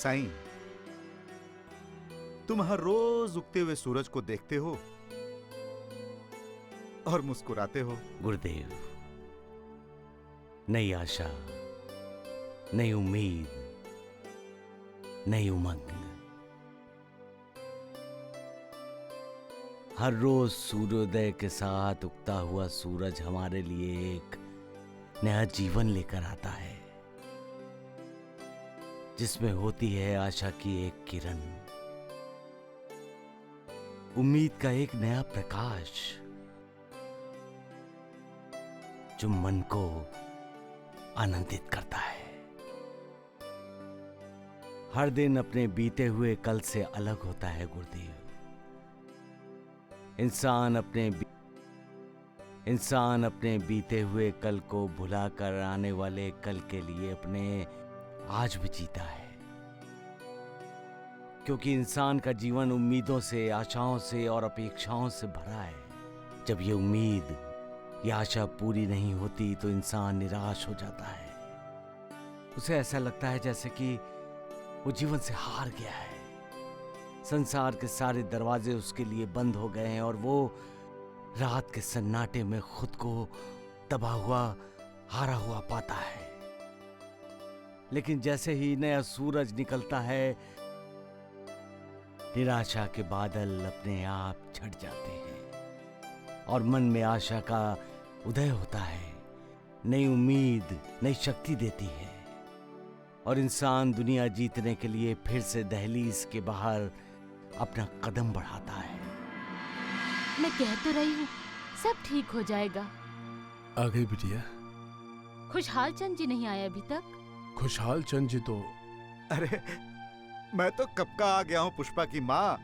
साईं, तुम हर रोज उगते हुए सूरज को देखते हो और मुस्कुराते हो। गुरुदेव, नई आशा, नई उम्मीद, नई उमंग। हर रोज सूर्योदय के साथ उगता हुआ सूरज हमारे लिए एक नया जीवन लेकर आता है, जिसमें होती है आशा की एक किरण, उम्मीद का एक नया प्रकाश, जो मन को आनंदित करता है। हर दिन अपने बीते हुए कल से अलग होता है गुरुदेव। इंसान अपने बीते हुए कल को भुलाकर आने वाले कल के लिए अपने आज भी जीता है, क्योंकि इंसान का जीवन उम्मीदों से, आशाओं से और अपेक्षाओं से भरा है। जब ये उम्मीद, ये आशा पूरी नहीं होती तो इंसान निराश हो जाता है। उसे ऐसा लगता है जैसे कि वो जीवन से हार गया है। संसार के सारे दरवाजे उसके लिए बंद हो गए हैं और वो रात के सन्नाटे में खुद को दबा हुआ, हारा हुआ पाता है। लेकिन जैसे ही नया सूरज निकलता है, निराशा के बादल अपने आप छट जाते हैं और मन में आशा का उदय होता है। नई उम्मीद नई शक्ति देती है और इंसान दुनिया जीतने के लिए फिर से दहलीज के बाहर अपना कदम बढ़ाता है। मैं कह तो रही हूँ सब ठीक हो जाएगा। आ गई बिटिया। खुशहाल चंद जी नहीं आए अभी तक? खुशहाल चंद जी तो अरे मैं तो कब का आ गया हूँ पुष्पा की माँ,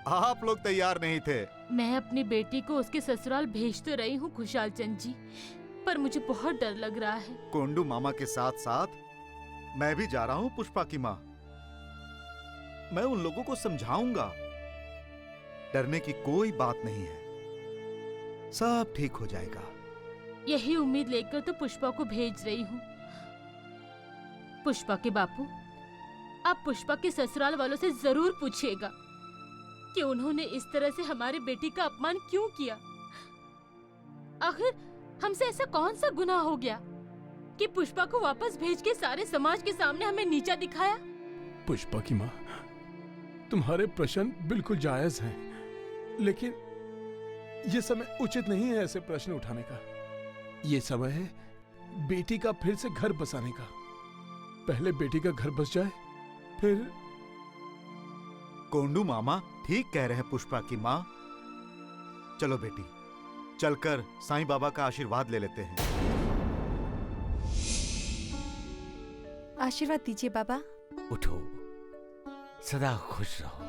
आप लोग तैयार नहीं थे। मैं अपनी बेटी को उसके ससुराल भेज तो रही हूँ खुशहाल चंद जी, पर मुझे बहुत डर लग रहा है। कोंडू मामा के साथ साथ मैं भी जा रहा हूँ पुष्पा की माँ। मैं उन लोगों को समझाऊंगा, डरने की कोई बात नहीं है, सब ठीक हो जाएगा। यही उम्मीद लेकर तो पुष्पा को भेज रही हूँ। पुष्पा के बापू, आप पुष्पा के ससुराल वालों से जरूर पूछिएगा कि उन्होंने इस तरह से हमारी बेटी का अपमान क्यों किया। आखिर हमसे ऐसा कौन सा गुनाह हो गया कि पुष्पा को वापस भेज के सारे समाज के सामने हमें नीचा दिखाया। पुष्पा की माँ, तुम्हारे प्रश्न बिल्कुल जायज हैं, लेकिन ये समय उचित नहीं है ऐसे प्रश्न उठाने का। ये समय है बेटी का फिर से घर बसाने का। पहले बेटी का घर बस जाए, फिर। कोंडू मामा ठीक कह रहे हैं पुष्पा की माँ। चलो बेटी, चलकर साईं बाबा का आशीर्वाद ले लेते हैं। आशीर्वाद दीजिए बाबा। उठो, सदा खुश रहो,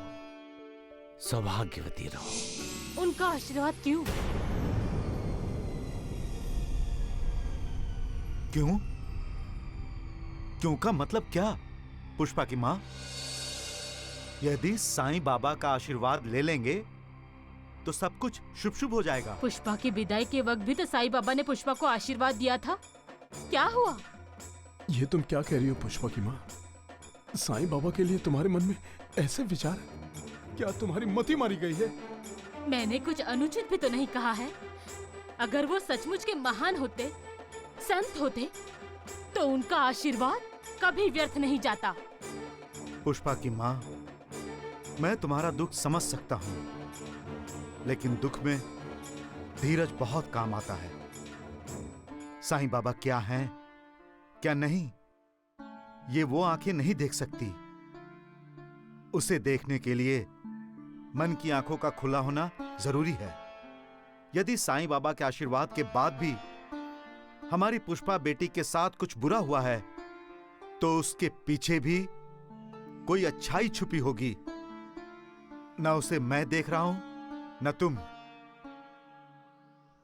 सौभाग्यवती रहो। उनका आशीर्वाद क्यों? क्यों? क्यों का मतलब क्या पुष्पा की माँ? यदि साईं बाबा का आशीर्वाद ले लेंगे तो सब कुछ शुभ शुभ हो जाएगा। पुष्पा की विदाई के वक्त भी तो साईं बाबा ने पुष्पा को आशीर्वाद दिया था। क्या हुआ? ये तुम क्या कह रही हो पुष्पा की माँ? साईं बाबा के लिए तुम्हारे मन में ऐसे विचार? क्या तुम्हारी मति मारी गई है? मैंने कुछ अनुचित भी तो नहीं कहा है। अगर वो सचमुच के महान होते, संत होते, तो उनका आशीर्वाद कभी व्यर्थ नहीं जाता। पुष्पा की माँ, मैं तुम्हारा दुख समझ सकता हूँ, लेकिन दुख में धीरज बहुत काम आता है। साईं बाबा क्या हैं, क्या नहीं, ये वो आंखें नहीं देख सकती। उसे देखने के लिए मन की आंखों का खुला होना जरूरी है। यदि साईं बाबा के आशीर्वाद के बाद भी हमारी पुष्पा बेटी के साथ कुछ बुरा हुआ है, तो उसके पीछे भी कोई अच्छाई छुपी होगी। न उसे मैं देख रहा हूं, न तुम,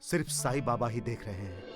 सिर्फ साईं बाबा ही देख रहे हैं।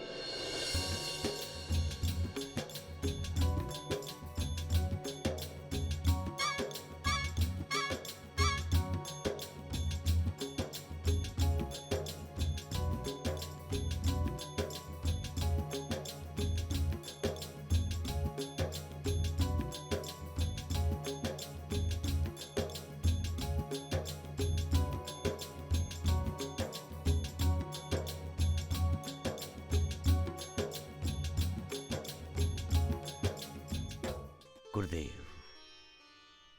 गुरुदेव,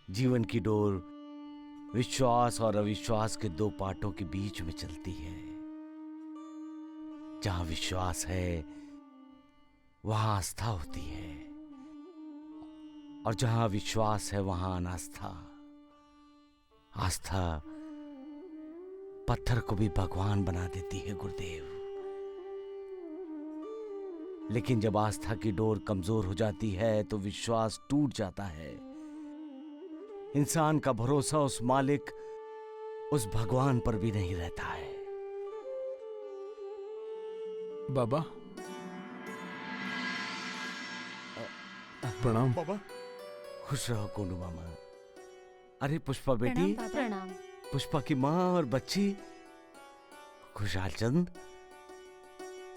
जीवन की डोर विश्वास और अविश्वास के दो पार्टों के बीच में चलती है। जहां विश्वास है वहां आस्था होती है, और जहां विश्वास है वहां अनास्था। आस्था पत्थर को भी भगवान बना देती है गुरुदेव। लेकिन जब आस्था की डोर कमजोर हो जाती है तो विश्वास टूट जाता है। इंसान का भरोसा उस मालिक, उस भगवान पर भी नहीं रहता है। बाबा, प्रणाम। बाबा, खुश रहो कोंडू मामा। अरे पुष्पा बेटी, प्रणाम। पुष्पा की माँ और बच्ची, खुशहाल चंद,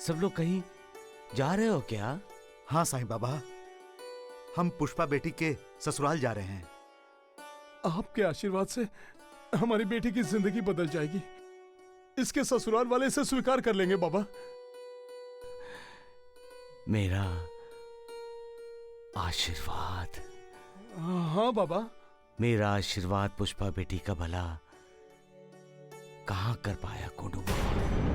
सब लोग कहीं जा रहे हो क्या? हाँ साईं बाबा, हम पुष्पा बेटी के ससुराल जा रहे हैं। आपके आशीर्वाद से हमारी बेटी की जिंदगी बदल जाएगी। इसके ससुराल वाले इसे स्वीकार कर लेंगे बाबा। मेरा आशीर्वाद। हाँ बाबा। मेरा आशीर्वाद पुष्पा बेटी का भला कहां कर पाया कोंडू बाबा?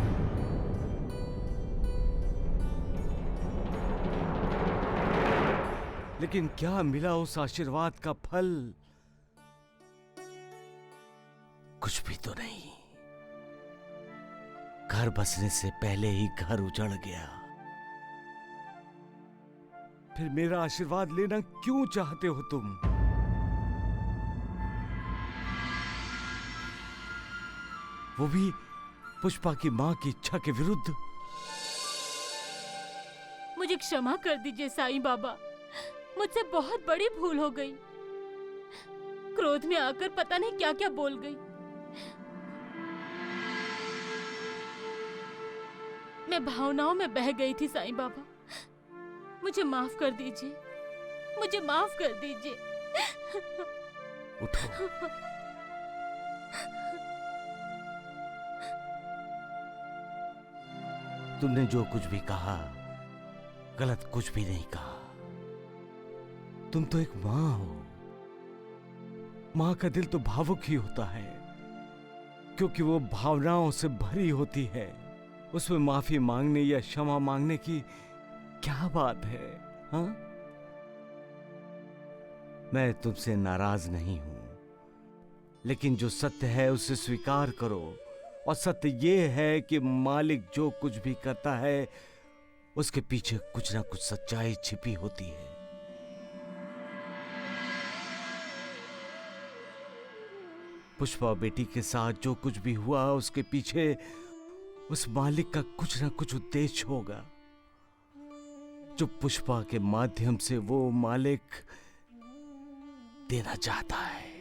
लेकिन क्या मिला उस आशीर्वाद का फल? कुछ भी तो नहीं। घर बसने से पहले ही घर उजड़ गया। फिर मेरा आशीर्वाद लेना क्यों चाहते हो तुम? वो भी पुष्पा की मां की इच्छा के विरुद्ध। मुझे क्षमा कर दीजिए साईं बाबा, मुझसे बहुत बड़ी भूल हो गई। क्रोध में आकर पता नहीं क्या क्या बोल गई। मैं भावनाओं में बह गई थी साईं बाबा, मुझे माफ कर दीजिए, मुझे माफ कर दीजिए। उठो। तुमने जो कुछ भी कहा गलत कुछ भी नहीं कहा। तुम तो एक मां हो। मां का दिल तो भावुक ही होता है, क्योंकि वो भावनाओं से भरी होती है। उसमें माफी मांगने या क्षमा मांगने की क्या बात है? हाँ, मैं तुमसे नाराज नहीं हूं, लेकिन जो सत्य है उसे स्वीकार करो। और सत्य ये है कि मालिक जो कुछ भी करता है उसके पीछे कुछ ना कुछ सच्चाई छिपी होती है। पुष्पा बेटी के साथ जो कुछ भी हुआ उसके पीछे उस मालिक का कुछ ना कुछ उद्देश्य होगा, जो पुष्पा के माध्यम से वो मालिक देना चाहता है।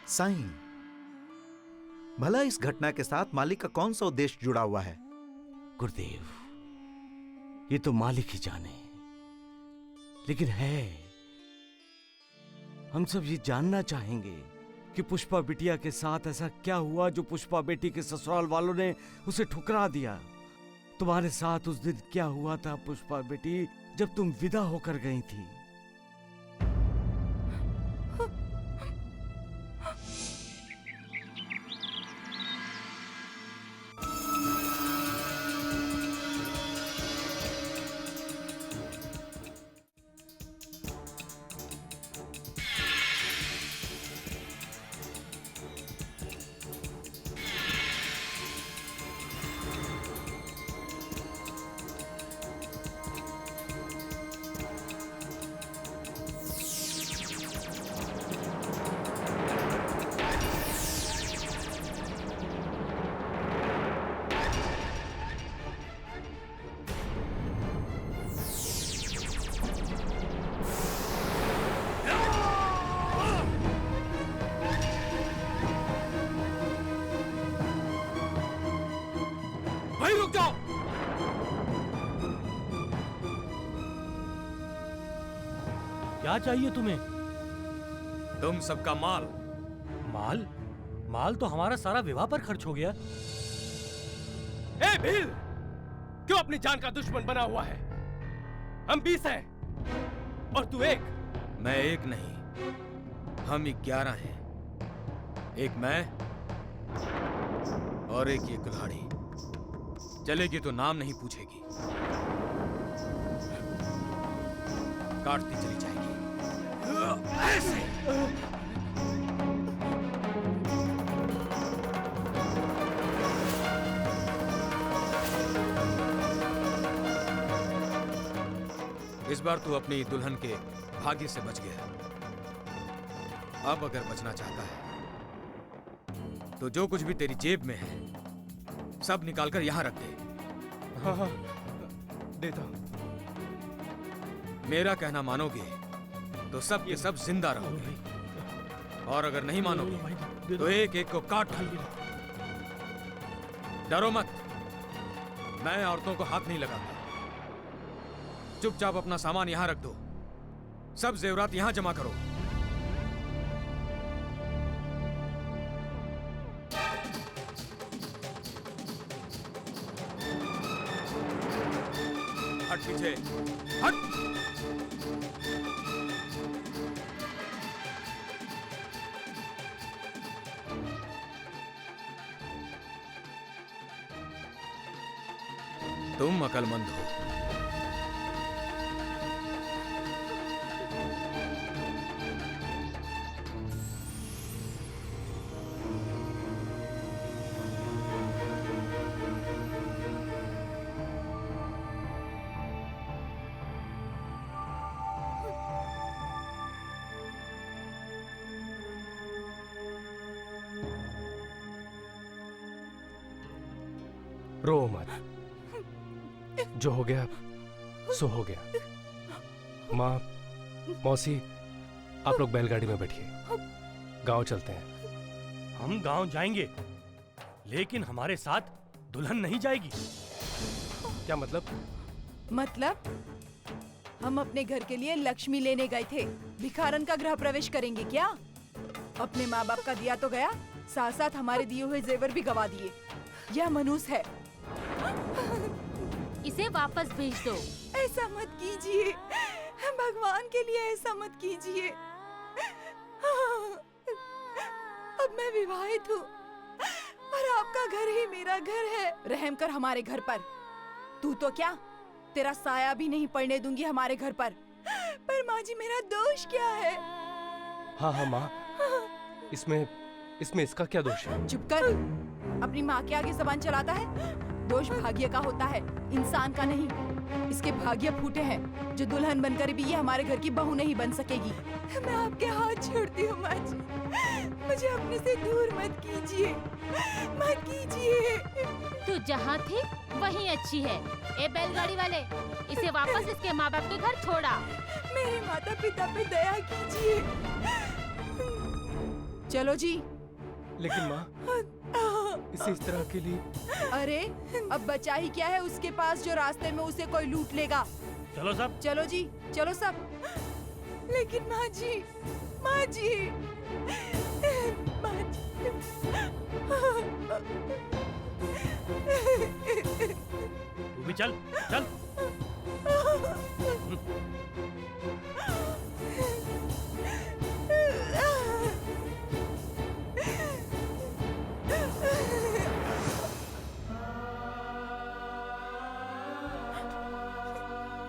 साईं, भला इस घटना के साथ मालिक का कौन सा उद्देश्य जुड़ा हुआ है? गुरुदेव, ये तो मालिक ही जाने, लेकिन है, हम सब ये जानना चाहेंगे कि पुष्पा बिटिया के साथ ऐसा क्या हुआ जो पुष्पा बेटी के ससुराल वालों ने उसे ठुकरा दिया। तुम्हारे साथ उस दिन क्या हुआ था पुष्पा बेटी, जब तुम विदा होकर गई थी? भाई रुक जाओ। क्या चाहिए तुम्हें? तुम सबका माल। माल? माल तो हमारा सारा विवाह पर खर्च हो गया। ए भील, क्यों अपनी जान का दुश्मन बना हुआ है? हम 20 हैं और तू एक। मैं एक नहीं, हम 11 हैं। एक मैं और एक ये कुल्हाड़ी। चलेगी तो नाम नहीं पूछेगी, काटती चली जाएगी ऐसे। इस बार तू अपनी दुल्हन के भाग्य से बच गया। अब अगर बचना चाहता है तो जो कुछ भी तेरी जेब में है सब निकालकर यहां रख दे। हाँ हाँ, देता हूं। मेरा कहना मानोगे तो सब के सब जिंदा रहोगे, और अगर नहीं मानोगे तो एक एक को काट डालोगे। डरो मत, मैं औरतों को हाथ नहीं लगाता। चुपचाप अपना सामान यहां रख दो, सब जेवरात यहां जमा करो। हट पीछे, हट। तुम अकलमंद हो। रो मत, जो हो गया सो हो गया। माँ, मौसी, आप लोग बैलगाड़ी में बैठिए, गांव चलते हैं। हम गांव जाएंगे, लेकिन हमारे साथ दुल्हन नहीं जाएगी। क्या मतलब? मतलब हम अपने घर के लिए लक्ष्मी लेने गए थे, भिखारन का गृह प्रवेश करेंगे क्या? अपने माँ बाप का दिया तो गया, साथ साथ हमारे दिए हुए जेवर भी गवा दिए। यह मनुष्य है। इसे वापस भेज दो। ऐसा मत कीजिए, भगवान के लिए ऐसा मत कीजिए। अब मैं विवाहित हूँ और आपका घर ही मेरा घर है। रहम कर हमारे घर पर। तू तो क्या, तेरा साया भी नहीं पड़ने दूंगी हमारे घर पर। माँ जी, मेरा दोष क्या है? हाँ हाँ माँ, इसमें इसका क्या दोष है? चुप कर, अपनी माँ के आगे जबान चलाता है। दोष भाग्य का होता है, इंसान का नहीं। इसके भाग्य फूटे हैं, जो दुल्हन बनकर भी ये हमारे घर की बहू नहीं बन सकेगी। मैं आपके हाथ छोड़ती हूँ माँ जी, मुझे अपने से दूर मत कीजिए, मत कीजिए। तू जहाँ थी वहीं अच्छी है। ए बैलगाड़ी वाले, इसे वापस इसके माँ बाप के घर छोड़ा। मेरे माता पिता पे दया कीजिए। चलो जी। लेकिन माँ, इसे इस तरह के लिए। अरे अब बचा ही क्या है उसके पास, जो रास्ते में उसे कोई लूट लेगा। चलो सब। चलो जी, चलो सब। लेकिन माँ जी, माँ जी, माँ जी। तू भी चल, चल।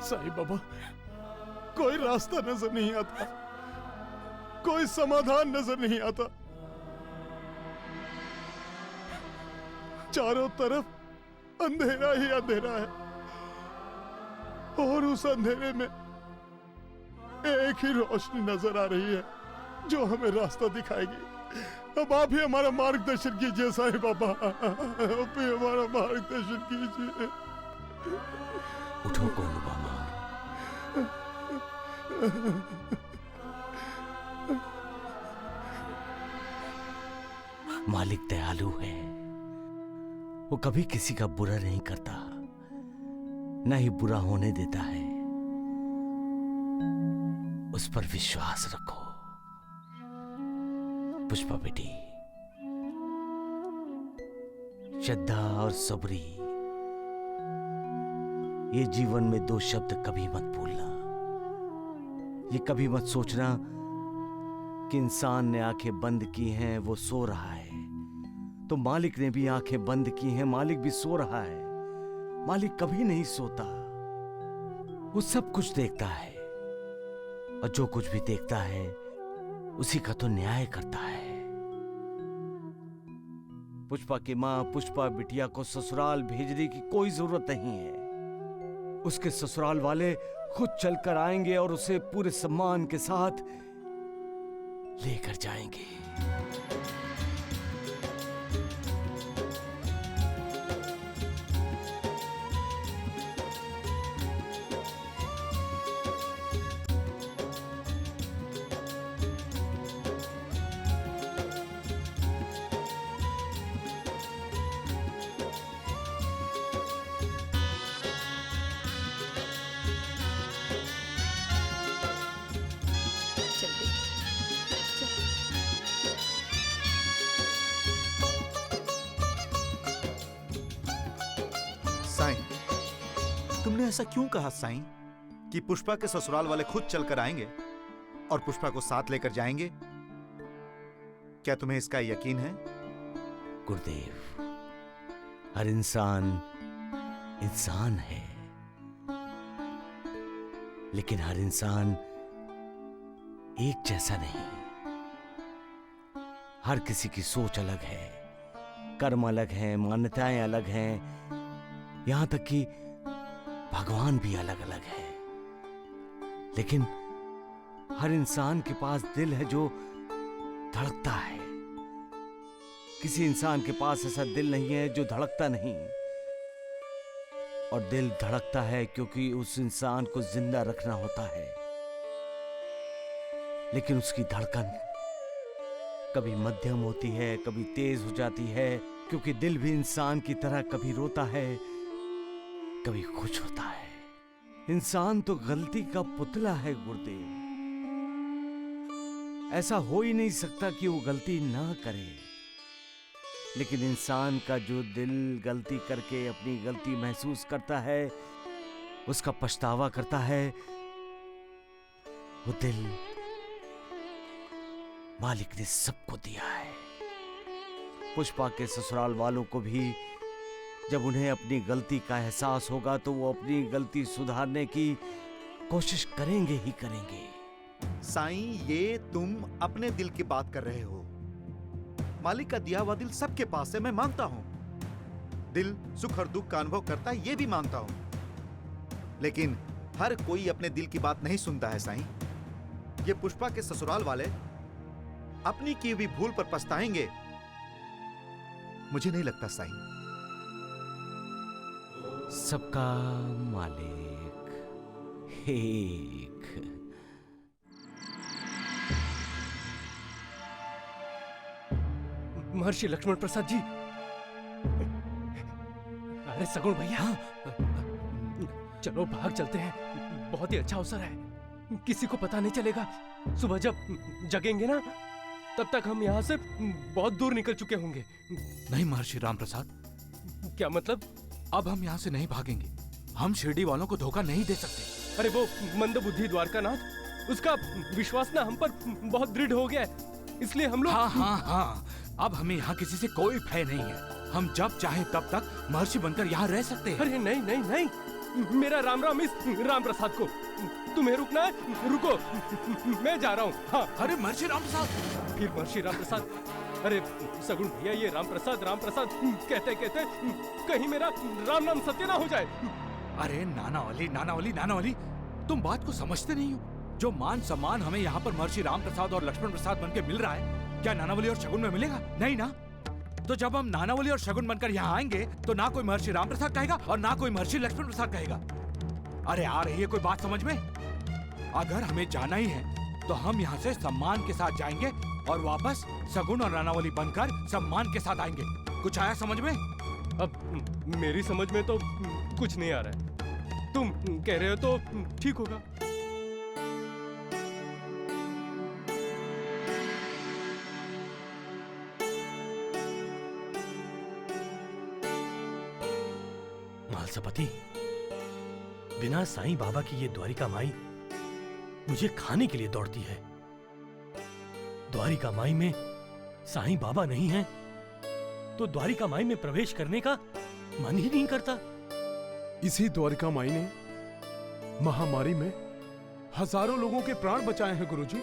साईं बाबा, कोई रास्ता नजर नहीं आता, कोई समाधान नजर नहीं आता। चारों तरफ अंधेरा ही अंधेरा है, और उस अंधेरे में एक ही रोशनी नजर आ रही है जो हमें रास्ता दिखाएगी। अब आप ही हमारा मार्गदर्शन कीजिए साईं बाबा, आप ही हमारा मार्गदर्शन कीजिए। उठो कोलुबामा। मालिक दयालु है, वो कभी किसी का बुरा नहीं करता, न ही बुरा होने देता है। उस पर विश्वास रखो पुष्पा बेटी। श्रद्धा और सबरी, ये जीवन में दो शब्द कभी मत भूलना। ये कभी मत सोचना कि इंसान ने आंखें बंद की हैं, वो सो रहा है, तो मालिक ने भी आंखें बंद की हैं, मालिक भी सो रहा है। मालिक कभी नहीं सोता, वो सब कुछ देखता है, और जो कुछ भी देखता है उसी का तो न्याय करता है। पुष्पा की मां पुष्पा बिटिया को ससुराल भेजने की कोई जरूरत नहीं है। उसके ससुराल वाले खुद चलकर आएंगे और उसे पूरे सम्मान के साथ लेकर जाएंगे। चल बेटी, चल। साईं, तुमने ऐसा क्यों कहा साईं कि पुष्पा के ससुराल वाले खुद चलकर आएंगे और पुष्पा को साथ लेकर जाएंगे? क्या तुम्हें इसका यकीन है? गुरुदेव, हर इंसान इंसान है, लेकिन हर इंसान एक जैसा नहीं। हर किसी की सोच अलग है, कर्म अलग हैं, मान्यताएं अलग हैं, यहां तक कि भगवान भी अलग अलग है। लेकिन हर इंसान के पास दिल है जो धड़कता है। किसी इंसान के पास ऐसा दिल नहीं है जो धड़कता नहीं। और दिल धड़कता है क्योंकि उस इंसान को जिंदा रखना होता है। लेकिन उसकी धड़कन कभी मध्यम होती है, कभी तेज हो जाती है, क्योंकि दिल भी इंसान की तरह कभी रोता है, कभी खुश होता है। इंसान तो गलती का पुतला है गुरुदेव। ऐसा हो ही नहीं सकता कि वो गलती ना करे। लेकिन इंसान का जो दिल गलती करके अपनी गलती महसूस करता है, उसका पछतावा करता है, वो दिल मालिक ने सबको दिया है। पुष्पा के ससुराल वालों को भी जब उन्हें अपनी गलती का एहसास होगा तो वो अपनी गलती सुधारने की कोशिश करेंगे ही करेंगे। साईं, ये तुम अपने दिल की बात कर रहे हो। मालिक का दिया हुआ दिल सबके पास है, मैं मानता हूं। दिल सुख और दुख का अनुभव करता है, ये भी मानता हूं। लेकिन हर कोई अपने दिल की बात नहीं सुनता है साईं। ये पुष्पा के ससुराल वाले अपनी की हुई भूल पर पछताएंगे, मुझे नहीं लगता साईं। सबका मालिक एक। महर्षि लक्ष्मण प्रसाद जी। अरे सगुण भैया, चलो भाग चलते हैं, बहुत ही अच्छा अवसर है, किसी को पता नहीं चलेगा। सुबह जब जगेंगे ना, तब तक हम यहाँ से बहुत दूर निकल चुके होंगे। नहीं महर्षि रामप्रसाद, क्या मतलब? अब हम यहाँ से नहीं भागेंगे। हम शिरडी वालों को धोखा नहीं दे सकते। अरे वो मंदबुद्धि द्वारकानाथ, उसका विश्वास ना हम पर बहुत दृढ़ हो गया है, इसलिए हम लोग। हाँ हाँ हाँ, अब हमें यहाँ किसी से कोई भय नहीं है। हम जब चाहे तब तक महर्षि बनकर यहाँ रह सकते हैं। अरे नहीं नहीं नहीं, मेरा राम राम इस राम प्रसाद को। तुम्हें रुकना है, रुको, मैं जा रहा हूँ। हाँ। अरे महर्षि रामप्रसाद, फिर महर्षि राम प्रसाद। अरे सगुण भैया, ये राम प्रसाद कहते कहते कहीं मेरा राम नाम सत्य ना हो जाए। अरे नानावली नानावली नानावली, तुम बात को समझते नहीं हो। जो मान सम्मान हमें यहाँ पर महर्षि रामप्रसाद और लक्ष्मण प्रसाद बनके मिल रहा है, क्या नानावली और शगुन में मिलेगा? नहीं ना। तो जब हम नानावली और शगुन बनकर यहाँ आएंगे तो ना कोई महर्षि रामप्रसाद कहेगा और ना कोई महर्षि लक्ष्मण प्रसाद कहेगा। अरे आ रही है कोई बात समझ में? अगर हमें जाना ही है तो हम यहाँ से सम्मान के साथ जाएंगे और वापस सगुन और नानावली बनकर सम्मान के साथ आएंगे। कुछ आया समझ में? अब मेरी समझ में तो कुछ नहीं आ रहा है। तुम कह रहे हो तो ठीक होगा। मालसपति, बिना साईं बाबा की ये द्वारिका माई मुझे खाने के लिए दौड़ती है। द्वारिका माई में साईं बाबा नहीं है तो द्वारिका माई में प्रवेश करने का मन ही नहीं करता। इसी द्वारिका माई ने महामारी में हजारों लोगों के प्राण बचाए हैं गुरुजी।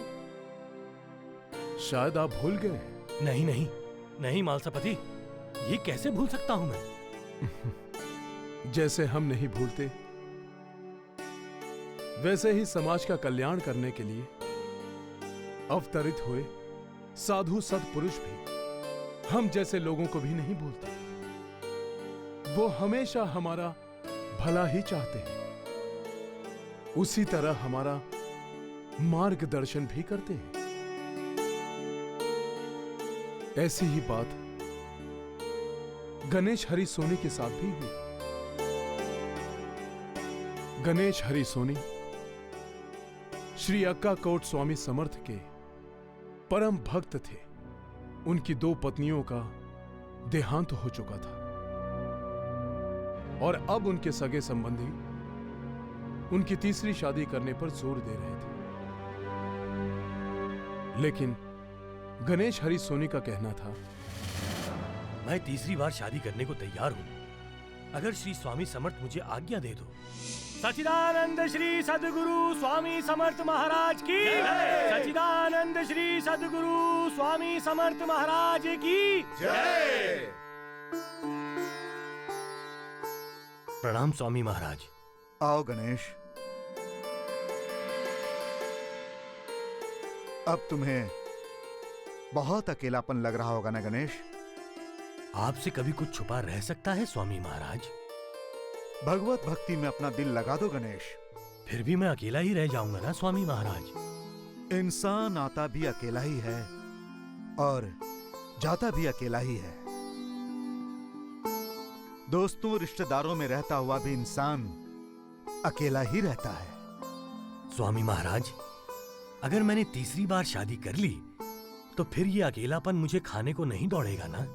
शायद आप भूल गए हैं। नहीं नहीं नहीं मालसापति, ये कैसे भूल सकता हूं मैं? जैसे हम नहीं भूलते, वैसे ही समाज का कल्याण करने के लिए अवतरित हुए साधु सत्पुरुष भी हम जैसे लोगों को भी नहीं भूलते। वो हमेशा हमारा भला ही चाहते हैं, उसी तरह हमारा मार्गदर्शन भी करते हैं। ऐसी ही बात गणेश हरि सोनी के साथ भी हुई। गणेश हरि सोनी श्री अक्का कोट स्वामी समर्थ के परम भक्त थे। उनकी 2 पत्नियों का देहांत हो चुका था और अब उनके सगे संबंधी उनकी तीसरी शादी करने पर जोर दे रहे थे। लेकिन गणेश हरि सोनी का कहना था, मैं तीसरी बार शादी करने को तैयार हूं, अगर श्री स्वामी समर्थ मुझे आज्ञा दे दो। सच्चिदानंद श्री सद्गुरु स्वामी समर्थ महाराज की जय। सच्चिदानंद श्री सद्गुरु स्वामी समर्थ महाराज की जय। प्रणाम स्वामी महाराज। आओ गणेश। अब तुम्हें बहुत अकेलापन लग रहा होगा ना गणेश? आपसे कभी कुछ छुपा रह सकता है स्वामी महाराज? भगवत भक्ति में अपना दिल लगा दो गणेश। फिर भी मैं अकेला ही रह जाऊंगा ना स्वामी महाराज? इंसान आता भी अकेला ही है और जाता भी अकेला ही है। दोस्तों रिश्तेदारों में रहता हुआ भी इंसान अकेला ही रहता है। स्वामी महाराज, अगर मैंने तीसरी बार शादी कर ली तो फिर ये अकेलापन मुझे खाने को नहीं दौड़ेगा ना?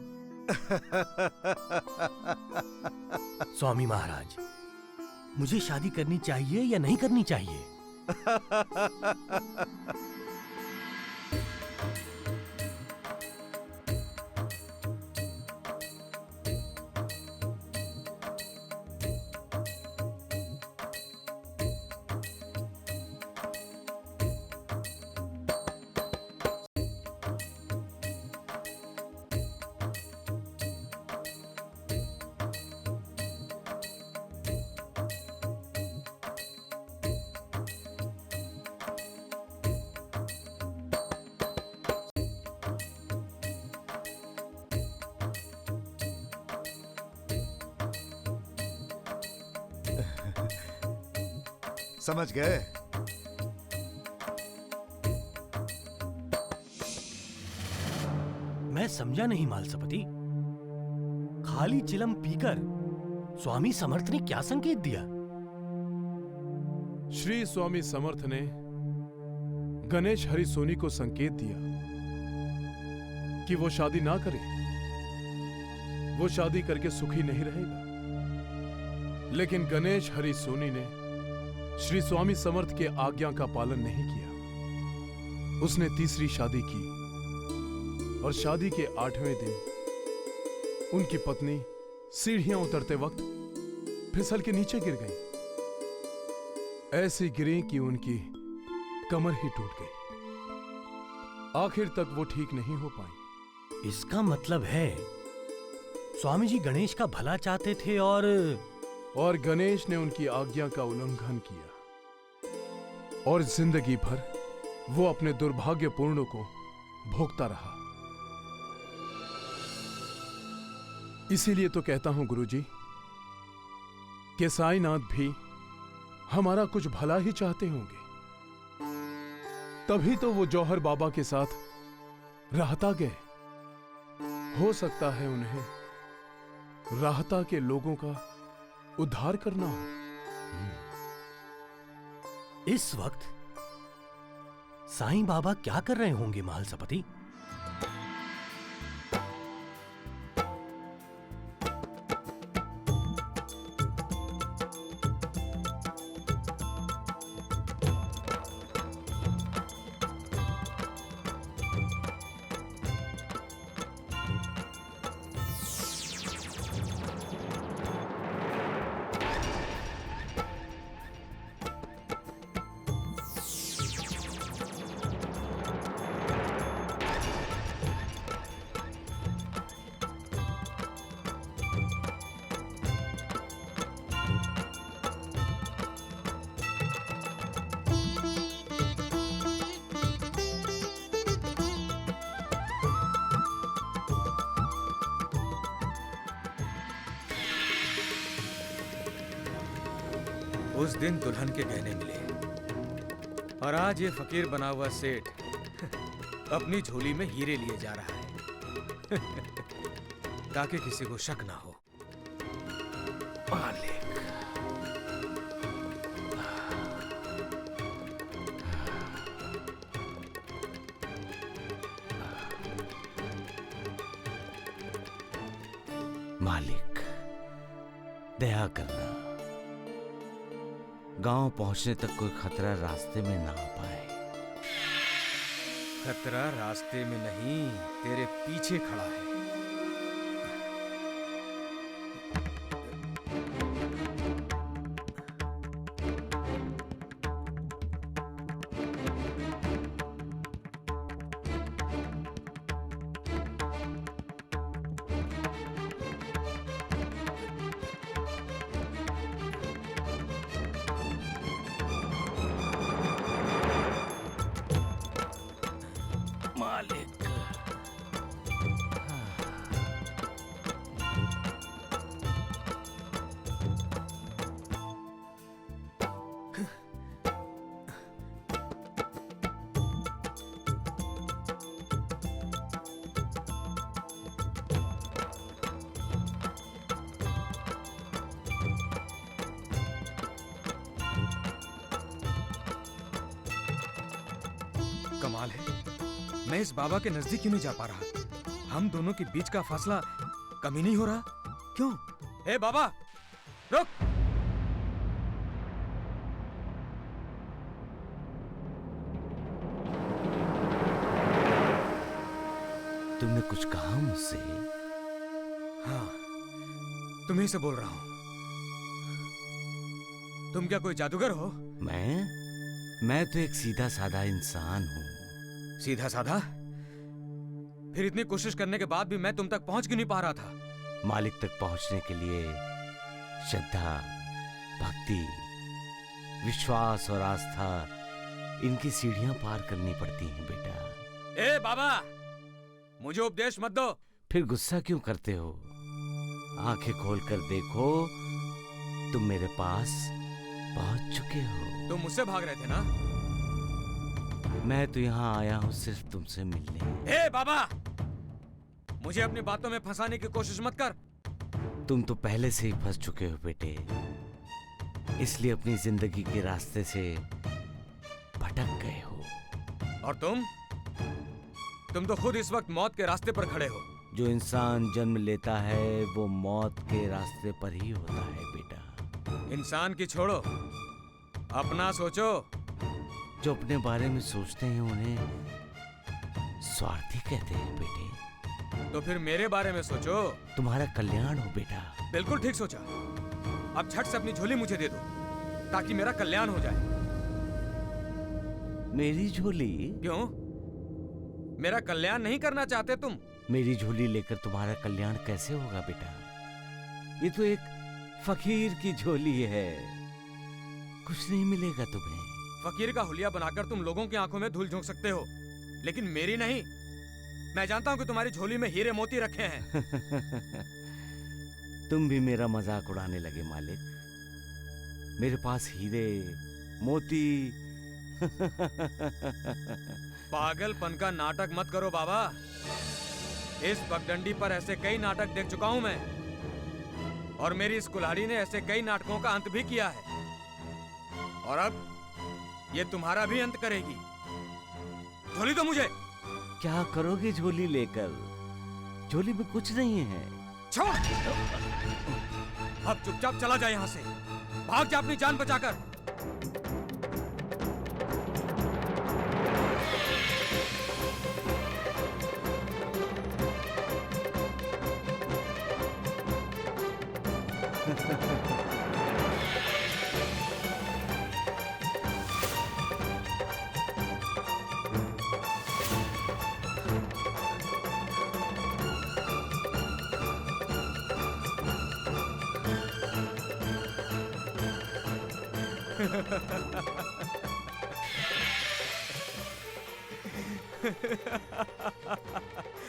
स्वामी महाराज, मुझे शादी करनी चाहिए या नहीं करनी चाहिए? समझ गए? मैं समझा नहीं मालसपति। खाली चिलम पीकर स्वामी समर्थ ने क्या संकेत दिया? श्री स्वामी समर्थ ने गणेश हरि सोनी को संकेत दिया कि वो शादी ना करे। वो शादी करके सुखी नहीं रहेगा। लेकिन गणेश हरि सोनी ने श्री स्वामी समर्थ के आज्ञा का पालन नहीं किया। उसने तीसरी शादी की और शादी के 8वें दिन उनकी पत्नी सीढ़ियां उतरते वक्त फिसल के नीचे गिर गई। ऐसी गिरी कि उनकी कमर ही टूट गई। आखिर तक वो ठीक नहीं हो पाई। इसका मतलब है स्वामी जी गणेश का भला चाहते थे और गणेश ने उनकी आज्ञा का उल्लंघन किया और जिंदगी भर वो अपने दुर्भाग्यपूर्ण को भोगता रहा। इसीलिए तो कहता हूं गुरुजी कि साईनाथ भी हमारा कुछ भला ही चाहते होंगे। तभी तो वो जौहर बाबा के साथ राहता गए। हो सकता है उन्हें राहता के लोगों का उद्धार करना हो। इस वक्त साईं बाबा क्या कर रहे होंगे मालसपति? उस दिन दुल्हन के गहने मिले और आज ये फकीर बना हुआ सेठ अपनी झोली में हीरे लिए जा रहा है ताकि किसी को शक ना हो। मालिक, मालिक, दया करना, गांव पहुंचने तक कोई खतरा रास्ते में ना आ पाए। खतरा रास्ते में नहीं, तेरे पीछे खड़ा है। मालिक, कमाल है, मैं इस बाबा के नजदीक क्यों नहीं जा पा रहा? हम दोनों के बीच का फासला कम ही नहीं हो रहा? क्यों? ए बाबा, रुक! तुमने कुछ कहा मुझसे? हाँ, तुम्हीं से बोल रहा हूं। तुम क्या कोई जादूगर हो? मैं तो एक सीधा साधा इंसान हूँ। सीधा साधा? फिर इतनी कोशिश करने के बाद भी मैं तुम तक पहुंच क्यों नहीं पा रहा था? मालिक तक पहुंचने के लिए श्रद्धा, भक्ति, विश्वास और आस्था, इनकी सीढ़ियां पार करनी पड़ती हैं बेटा। ए बाबा, मुझे उपदेश मत दो। फिर गुस्सा क्यों करते हो? आंखें खोलकर देखो, तुम मेरे पास पहुंच चुके हो। तुम मुझसे भाग रहे थे ना? मैं तो यहाँ आया हूँ सिर्फ तुमसे मिलने। ए बाबा, मुझे अपनी बातों में फंसाने की कोशिश मत कर। तुम तो पहले से ही फंस चुके हो बेटे, इसलिए अपनी जिंदगी के रास्ते से भटक गए हो। और तुम तो खुद इस वक्त मौत के रास्ते पर खड़े हो। जो इंसान जन्म लेता है वो मौत के रास्ते पर ही होता है बेटा। इंसान की छोड़ो, अपना सोचो। जो अपने बारे में सोचते हैं उन्हें स्वार्थी कहते हैं बेटे। तो फिर मेरे बारे में सोचो। तुम्हारा कल्याण हो बेटा। बिल्कुल ठीक सोचा। अब झट से अपनी झोली मुझे दे दो ताकि मेरा कल्याण हो जाए। मेरी झोली? क्यों? मेरा कल्याण नहीं करना चाहते तुम? मेरी झोली लेकर तुम्हारा कल्याण कैसे होगा बेटा? ये तो एक फकीर की झोली है, कुछ नहीं मिलेगा तुम्हें। फकीर का हुलिया बनाकर तुम लोगों की आंखों में धूल झोंक सकते हो, लेकिन मेरी नहीं। मैं जानता हूं कि तुम्हारी झोली में हीरे मोती रखे हैं। तुम भी मेरा मजाक उड़ाने लगे मालिक। मेरे पास हीरे मोती पागलपन का नाटक मत करो बाबा। इस पगडंडी पर ऐसे कई नाटक देख चुका हूं मैं, और मेरी इस कुल्हाड़ी ने ऐसे कई नाटकों का अंत भी किया है, और अब ये तुम्हारा भी अंत करेगी। झोली दो मुझे। क्या करोगे झोली लेकर? झोली में कुछ नहीं है। छोड़। अब चुपचाप चला जा यहां से, भाग जा अपनी जान बचाकर।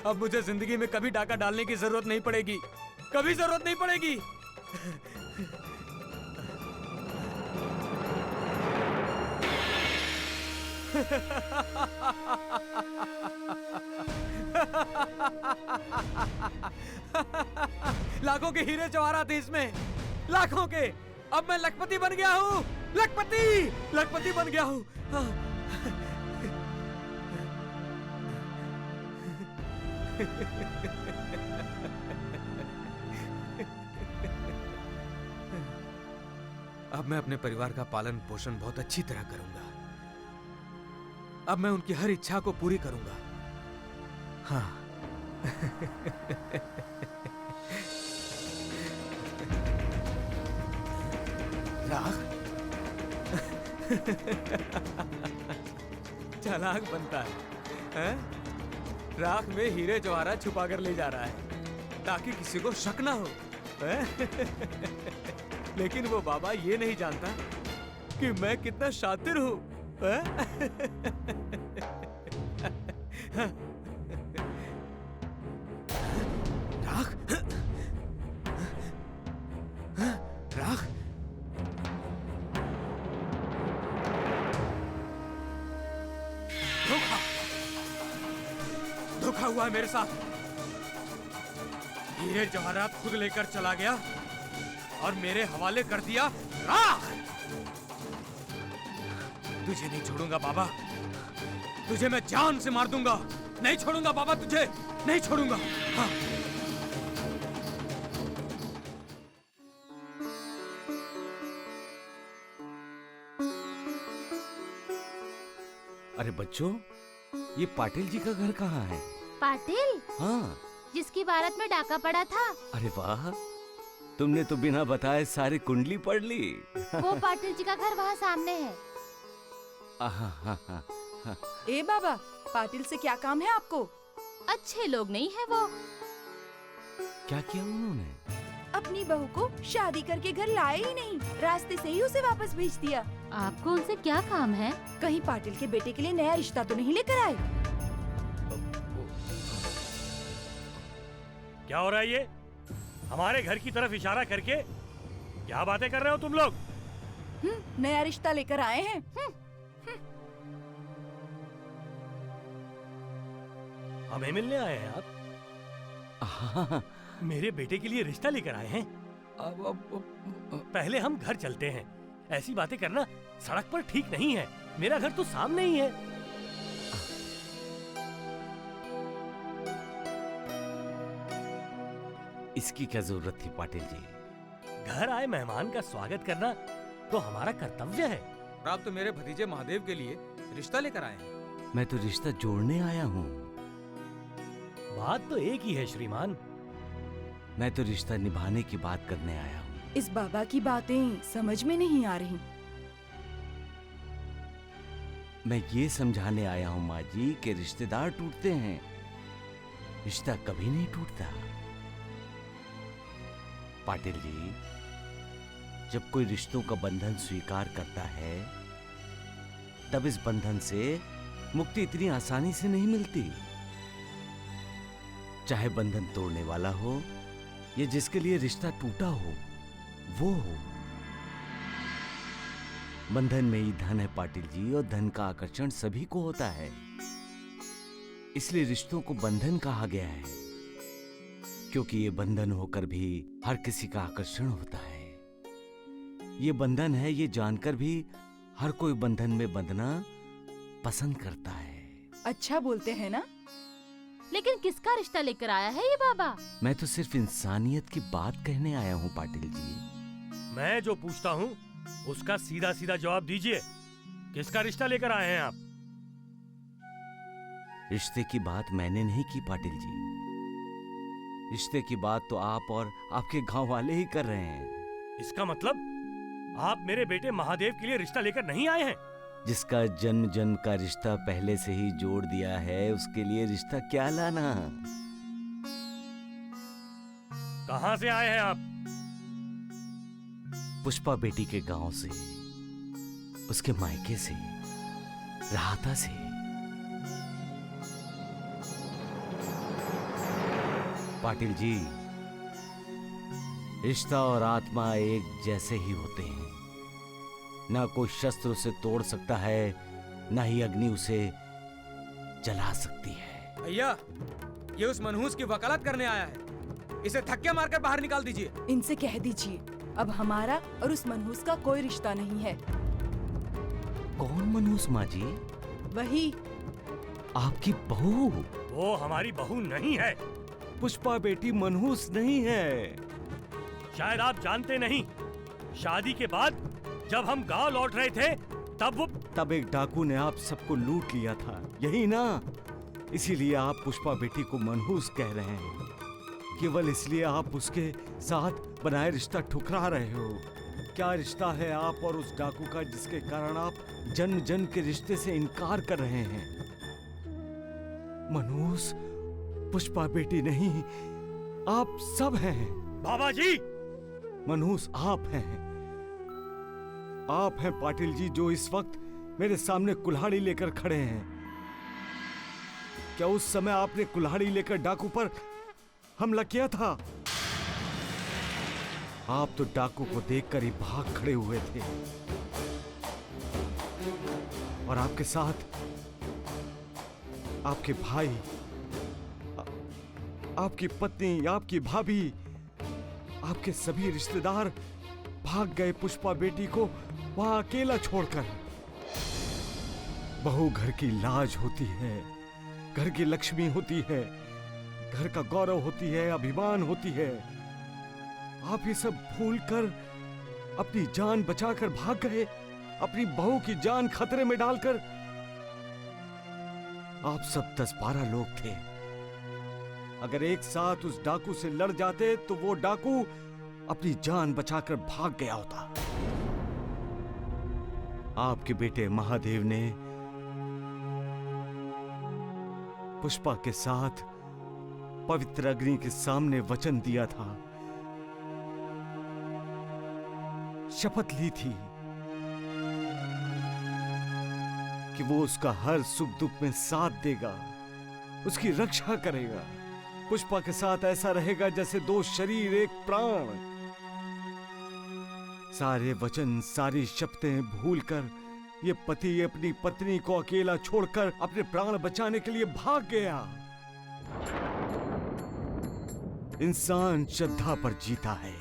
अब मुझे जिंदगी में कभी डाका डालने की जरूरत नहीं पड़ेगी, कभी जरूरत नहीं पड़ेगी। लाखों के हीरे जवाहरात थे इसमें, लाखों के। अब मैं लखपति बन गया हूँ, लखपति बन गया हूँ। अब मैं अपने परिवार का पालन पोषण बहुत अच्छी तरह करूंगा। अब मैं उनकी हर इच्छा को पूरी करूंगा। हाँ। राख चालाक बनता है, हैं? राख में हीरे जवाहरात छुपा कर ले जा रहा है ताकि किसी को शक ना हो, हैं? लेकिन वो बाबा ये नहीं जानता कि मैं कितना शातिर हूं, हैं? राख, राख, धोखा हुआ है मेरे साथ। हीरे जवाहरात खुद लेकर चला गया और मेरे हवाले कर दिया राख। तुझे नहीं छोड़ूंगा बाबा, तुझे मैं जान से मार दूंगा। नहीं छोड़ूंगा बाबा, तुझे नहीं छोड़ूंगा। हाँ। अरे बच्चों, ये पाटिल जी का घर कहाँ है? पाटिल, हाँ। जिसकी बारात में डाका पड़ा था। अरे वाह, तुमने तो बिना बताए सारी कुंडली पढ़ ली। वो पाटिल जी का घर वहाँ सामने है। ए बाबा, पाटिल से क्या काम है आपको? अच्छे लोग नहीं है वो। क्या किया उन्होंने? अपनी बहू को शादी करके घर लाए ही नहीं, रास्ते से ही उसे वापस भेज दिया। आपको उनसे क्या काम है? कहीं पाटिल के बेटे के लिए नया रिश्ता तो नहीं लेकर आए? क्या हो रहा है ये? हमारे घर की तरफ इशारा करके क्या बातें कर रहे हो तुम लोग? नया रिश्ता लेकर आए हैं। हमें मिलने आए हैं आप? हाँ, मेरे बेटे के लिए रिश्ता लेकर आए हैं? पहले हम घर चलते हैं। ऐसी बातें करना सड़क पर ठीक नहीं है। मेरा घर तो सामने ही है। इसकी क्या जरूरत थी पाटिल जी? घर आए मेहमान का स्वागत करना तो हमारा कर्तव्य है। आप तो मेरे भतीजे महादेव के लिए रिश्ता लेकर आए हैं। मैं तो रिश्ता जोड़ने आया हूँ। बात तो एक ही है श्रीमान। मैं तो रिश्ता निभाने की बात करने आया हूँ। इस बाबा की बातें समझ में नहीं आ रही। मैं ये समझाने आया हूँ माँ जी कि रिश्तेदार टूटते हैं, रिश्ता कभी नहीं टूटता। पाटिल जी, जब कोई रिश्तों का बंधन स्वीकार करता है तब इस बंधन से मुक्ति इतनी आसानी से नहीं मिलती। चाहे बंधन तोड़ने वाला हो या जिसके लिए रिश्ता टूटा हो, वो हो। बंधन में ही धन है पाटिल जी, और धन का आकर्षण सभी को होता है। इसलिए रिश्तों को बंधन कहा गया है, क्योंकि ये बंधन होकर भी हर किसी का आकर्षण होता है। ये बंधन है ये जानकर भी हर कोई बंधन में बंधना पसंद करता है। अच्छा बोलते हैं ना? लेकिन किसका रिश्ता लेकर आया है ये बाबा? मैं तो सिर्फ इंसानियत की बात कहने आया हूँ पाटिल जी। मैं जो पूछता हूँ उसका सीधा सीधा जवाब दीजिए। किसका रिश्ता लेकर आए हैं आप? रिश्ते की बात मैंने नहीं की पाटिल जी। रिश्ते की बात तो आप और आपके गांव वाले ही कर रहे हैं। इसका मतलब आप मेरे बेटे महादेव के लिए रिश्ता लेकर नहीं आए हैं? जिसका जन्म जन्म का रिश्ता पहले से ही जोड़ दिया है, उसके लिए रिश्ता क्या लाना। कहाँ से आए हैं आप? पुष्पा बेटी के गांव से, उसके मायके से, राहता से। पाटिल जी, रिश्ता और आत्मा एक जैसे ही होते हैं। ना कोई शस्त्र उसे तोड़ सकता है, ना ही अग्नि उसे जला सकती है। भैया, ये उस मनहूस की वकालत करने आया है। इसे धक्के मारकर बाहर निकाल दीजिए। इनसे कह दीजिए अब हमारा और उस मनहूस का कोई रिश्ता नहीं है। कौन मनहूस माँ जी? वही आपकी बहू? वो हमारी बहू नहीं है। पुष्पा बेटी मनहूस नहीं है। शायद आप जानते नहीं, शादी के बाद जब हम गांव लौट रहे थे तब एक डाकू ने आप सबको लूट लिया था, यही ना? इसीलिए आप पुष्पा बेटी को मनहूस कह रहे हैं। केवल इसलिए आप उसके साथ बनाए रिश्ता ठुकरा रहे हो। क्या रिश्ता है आप और उस डाकू का जिसके कारण आप जन्म जन्म के रिश्ते से इनकार कर रहे हैं? मनहूस पुष्पा बेटी नहीं, आप सब हैं। बाबा जी, मनहूस आप हैं। आप हैं पाटिल जी, जो इस वक्त मेरे सामने कुल्हाड़ी लेकर खड़े हैं। क्या उस समय आपने कुल्हाड़ी लेकर डाकू पर हमला किया था? आप तो डाकू को देखकर ही भाग खड़े हुए थे। और आपके साथ आपके भाई, आपकी पत्नी, आपकी भाभी, आपके सभी रिश्तेदार भाग गए पुष्पा बेटी को वहां अकेला छोड़कर। बहू घर की लाज होती है, घर की लक्ष्मी होती है, घर का गौरव होती है, अभिमान होती है। आप ये सब भूलकर अपनी जान बचाकर भाग गए, अपनी बहू की जान खतरे में डालकर। आप सब 10-12 लोग थे। अगर एक साथ उस डाकू से लड़ जाते तो वो डाकू अपनी जान बचाकर भाग गया होता। आपके बेटे महादेव ने पुष्पा के साथ पवित्र अग्नि के सामने वचन दिया था, शपथ ली थी कि वो उसका हर सुख दुख में साथ देगा, उसकी रक्षा करेगा। पुष्पा के साथ ऐसा रहेगा जैसे 2 शरीर 1 प्राण। सारे वचन, सारी शपथें भूलकर ये पति अपनी पत्नी को अकेला छोड़कर अपने प्राण बचाने के लिए भाग गया। इंसान श्रद्धा पर जीता है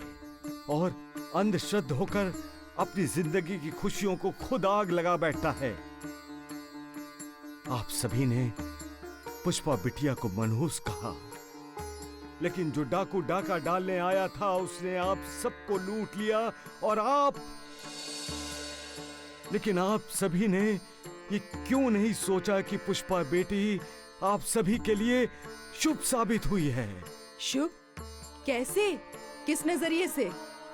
और अंधश्रद्ध होकर अपनी जिंदगी की खुशियों को खुद आग लगा बैठता है। आप सभी ने पुष्पा बिटिया को मनहूस कहा, लेकिन जो डाकू डाका डालने आया था उसने आप सबको लूट लिया। और लेकिन आप सभी ने ये क्यों नहीं सोचा कि पुष्पा बेटी आप सभी के लिए शुभ साबित हुई है? शुभ? कैसे? किस नजरिए से?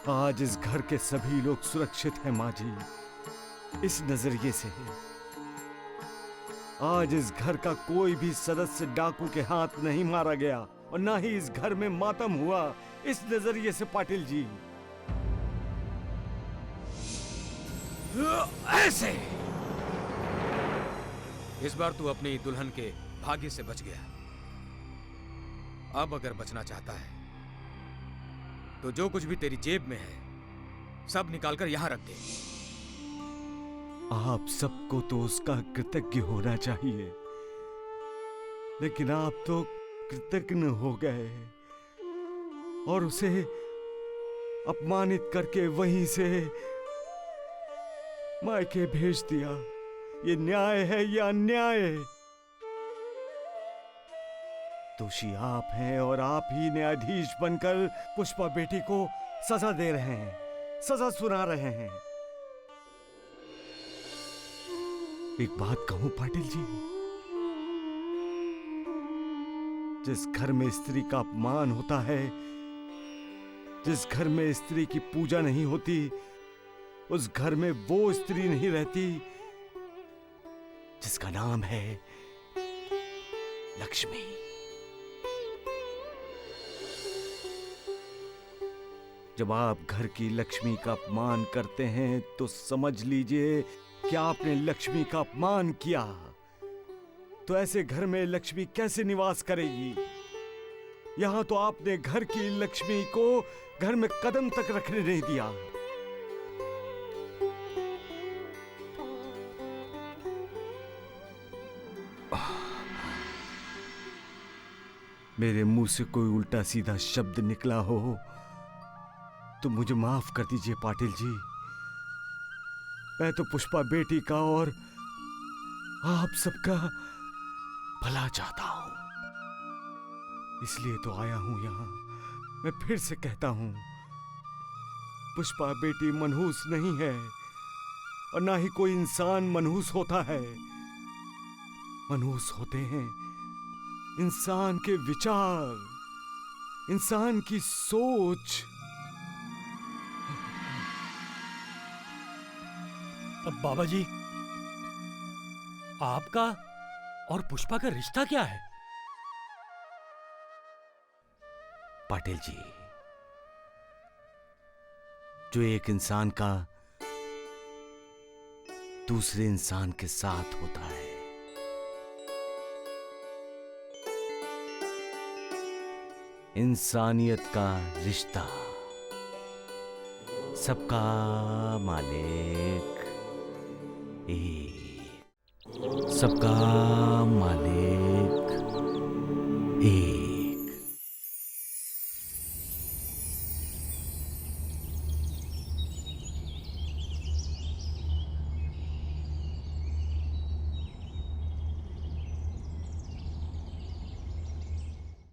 आज इस घर के सभी लोग सुरक्षित हैं माँ जी, इस नजरिए से। आज इस घर का कोई भी सदस्य डाकू के हाथ नहीं मारा गया और ना ही इस घर में मातम हुआ, इस नजरिए से पाटिल जी। ऐसे इस बार तू अपनी दुल्हन के भाग्य से बच गया। अब अगर बचना चाहता है तो जो कुछ भी तेरी जेब में है सब निकालकर यहां रख दे। आप सबको तो उसका कृतज्ञ होना चाहिए, लेकिन आप तो कृतज्ञ हो गए और उसे अपमानित करके वहीं से मायके भेज दिया। ये न्याय है या अन्याय? दोषी आप हैं और आप ही न्यायाधीश बनकर पुष्पा बेटी को सजा दे रहे हैं, सजा सुना रहे हैं। एक बात कहूं पाटिल जी, जिस घर में स्त्री का अपमान होता है, जिस घर में स्त्री की पूजा नहीं होती, उस घर में वो स्त्री नहीं रहती जिसका नाम है लक्ष्मी। जब आप घर की लक्ष्मी का अपमान करते हैं तो समझ लीजिए कि आपने लक्ष्मी का अपमान किया। तो ऐसे घर में लक्ष्मी कैसे निवास करेगी? यहां तो आपने घर की लक्ष्मी को घर में कदम तक रखने नहीं दिया। मेरे मुंह से कोई उल्टा सीधा शब्द निकला हो तो मुझे माफ कर दीजिए पाटिल जी। मैं तो पुष्पा बेटी का और आप सबका भला चाहता हूं, इसलिए तो आया हूं यहां। मैं फिर से कहता हूं, पुष्पा बेटी मनहूस नहीं है और ना ही कोई इंसान मनहूस होता है। मनहूस होते हैं इंसान के विचार, इंसान की सोच। अब बाबा जी, आपका और पुष्पा का रिश्ता क्या है? पाटिल जी, जो एक इंसान का दूसरे इंसान के साथ होता है, इंसानियत का रिश्ता, सबका मालिक एक, सबका मालिक